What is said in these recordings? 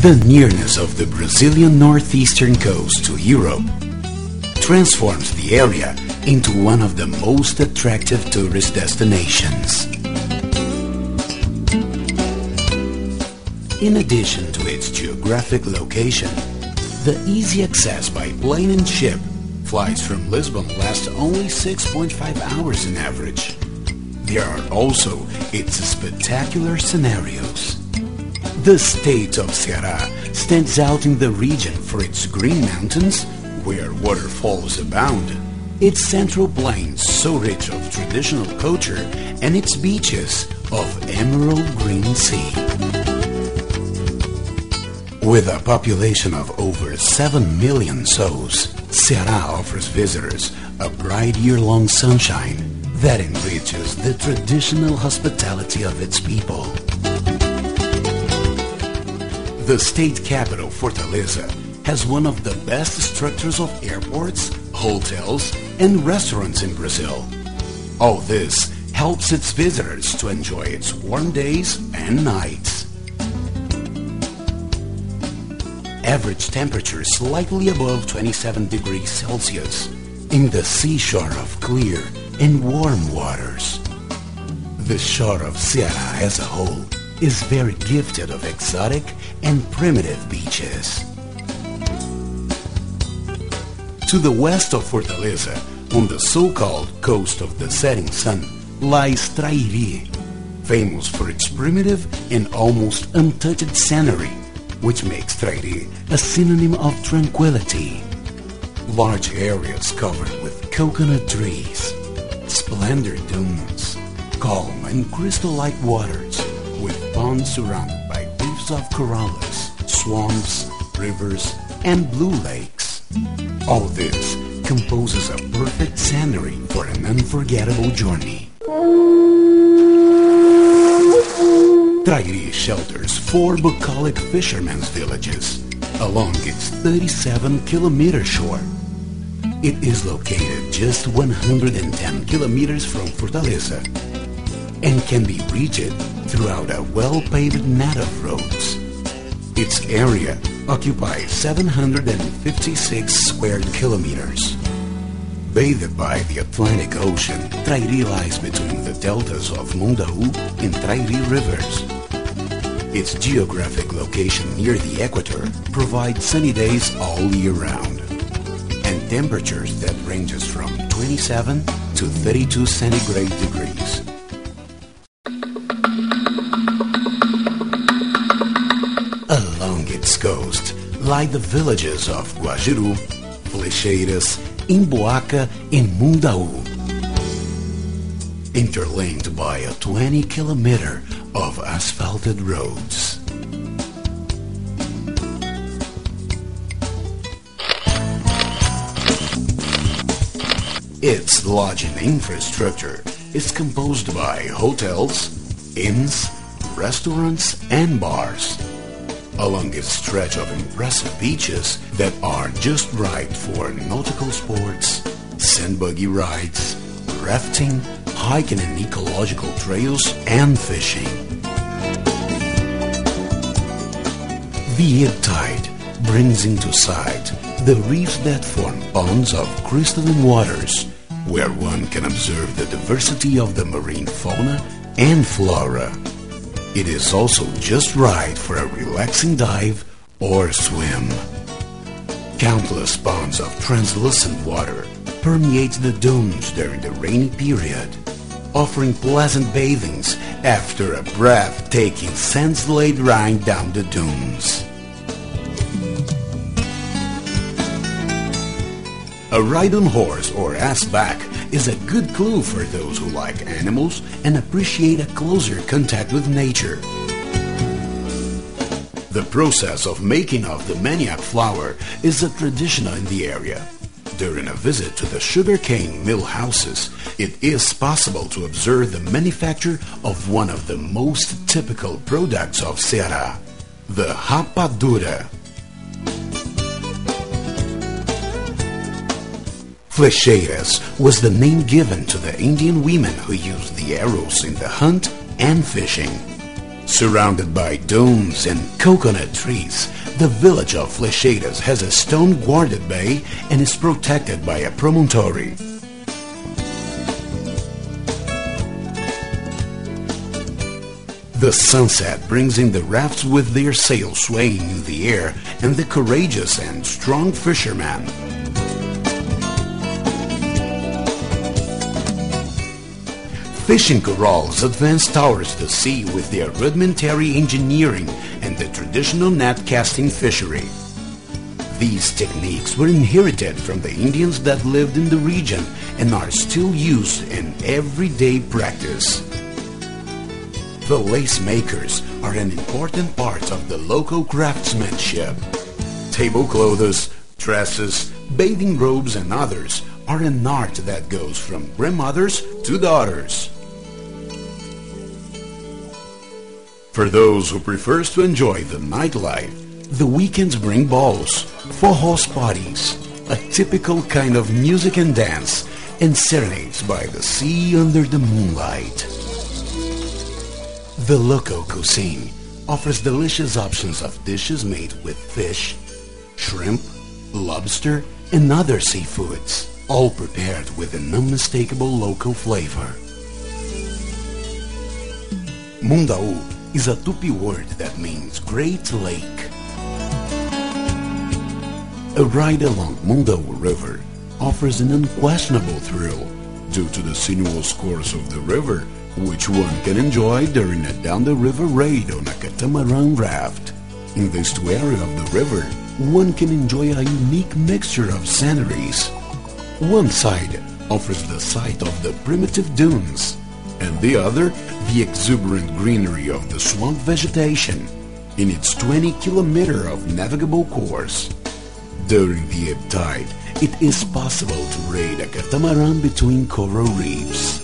The nearness of the Brazilian northeastern coast to Europe transforms the area into one of the most attractive tourist destinations. In addition to its geographic location, the easy access by plane and ship. Flights from Lisbon last only 6.5 hours on average. There are also its spectacular scenarios. The state of Ceará stands out in the region for its green mountains, where waterfalls abound, its central plains so rich of traditional culture, and its beaches of emerald green sea. With a population of over 7 million souls, Ceará offers visitors a bright year-long sunshine that enriches the traditional hospitality of its people. The state capital, Fortaleza, has one of the best structures of airports, hotels, and restaurants in Brazil. All this helps its visitors to enjoy its warm days and nights. Average temperature slightly above 27 degrees Celsius in the seashore of clear and warm waters. The shore of Ceará as a whole is very gifted of exotic and primitive beaches. To the west of Fortaleza, on the so-called coast of the setting sun, lies Trairi, famous for its primitive and almost untouched scenery, which makes Trairi a synonym of tranquility. Large areas covered with coconut trees, splendid dunes, calm and crystal-like waters, with ponds surrounded by reefs of corallas, swamps, rivers, and blue lakes. All this composes a perfect scenery for an unforgettable journey. Trairi shelters 4 bucolic fishermen's villages along its 37-kilometer shore. It is located just 110 kilometers from Fortaleza and can be reached throughout a well-paved net of roads. Its area occupies 756 square kilometers. Bathed by the Atlantic Ocean, Trairi lies between the deltas of Mundau and Trairi rivers. Its geographic location near the equator provides sunny days all year round, and temperatures that ranges from 27 to 32 centigrade degrees. Along its coast lie the villages of Guajiru, Flecheiras, Emboaca, and Mundau, interlinked by a 20-kilometer of asphalted roads. Its lodging infrastructure is composed by hotels, inns, restaurants, and bars, along its stretch of impressive beaches that are just right for nautical sports, sand buggy rides, rafting, hiking and ecological trails, and fishing. The ebb tide brings into sight the reefs that form ponds of crystalline waters, where one can observe the diversity of the marine fauna and flora. It is also just right for a relaxing dive or swim. Countless ponds of translucent water permeate the dunes during the rainy period, offering pleasant bathings after a breathtaking sand-slide ride down the dunes. A ride on horse or ass-back is a good clue for those who like animals and appreciate a closer contact with nature. The process of making of the manioc flour is a traditional in the area. During a visit to the sugarcane mill houses, it is possible to observe the manufacture of one of the most typical products of Ceará, the rapadura. Flecheiras was the name given to the Indian women who used the arrows in the hunt and fishing. Surrounded by dunes and coconut trees, the village of Flecheiras has a stone-guarded bay and is protected by a promontory. The sunset brings in the rafts with their sails swaying in the air and the courageous and strong fishermen. Fishing corrals advance towards the sea with their rudimentary engineering and the traditional net casting fishery. These techniques were inherited from the Indians that lived in the region and are still used in everyday practice. The lace makers are an important part of the local craftsmanship. Tablecloths, dresses, bathing robes and others are an art that goes from grandmothers to daughters. For those who prefers to enjoy the nightlife, the weekends bring balls, forrós parties, a typical kind of music and dance, and serenades by the sea under the moonlight. The local cuisine offers delicious options of dishes made with fish, shrimp, lobster, and other seafoods, all prepared with an unmistakable local flavor. Mundau is a Tupi word that means Great Lake. A ride along Mundau River offers an unquestionable thrill due to the sinuous course of the river, which one can enjoy during a down-the-river raid on a catamaran raft. In the estuary of the river, one can enjoy a unique mixture of sceneries. One side offers the sight of the primitive dunes, and the other, the exuberant greenery of the swamp vegetation in its 20-kilometer of navigable course. During the ebb tide, it is possible to raid a catamaran between coral reefs.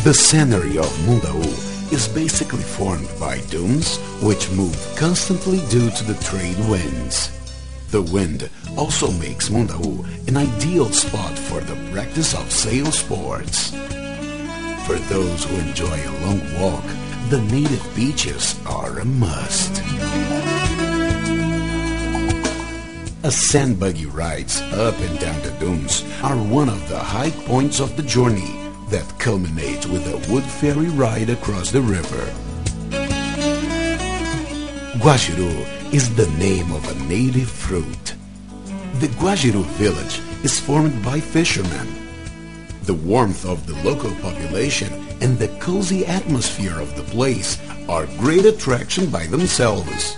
The scenery of Mundau is basically formed by dunes which move constantly due to the trade winds. The wind also makes Mundau an ideal spot for the practice of sail sports. For those who enjoy a long walk, the native beaches are a must. A sand buggy rides up and down the dunes are one of the high points of the journey that culminates with a wood ferry ride across the river. Guajiru is the name of a native fruit. The Guajiru village is formed by fishermen. The warmth of the local population and the cozy atmosphere of the place are great attraction by themselves.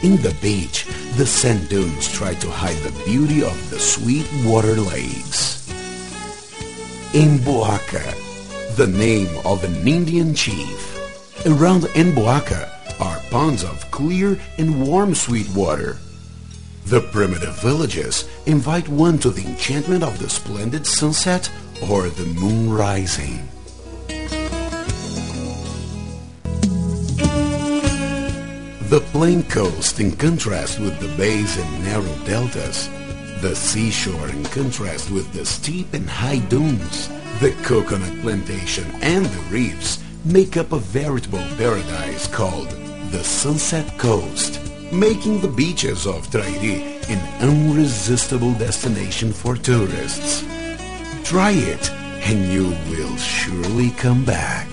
In the beach, the sand dunes try to hide the beauty of the sweet water lakes. Emboaca, the name of an Indian chief. Around Emboaca are ponds of clear and warm sweet water. The primitive villages invite one to the enchantment of the splendid sunset or the moon rising. The plain coast in contrast with the bays and narrow deltas, the seashore in contrast with the steep and high dunes, the coconut plantation and the reefs make up a veritable paradise called the Sunset Coast, making the beaches of Trairi an irresistible destination for tourists. Try it and you will surely come back.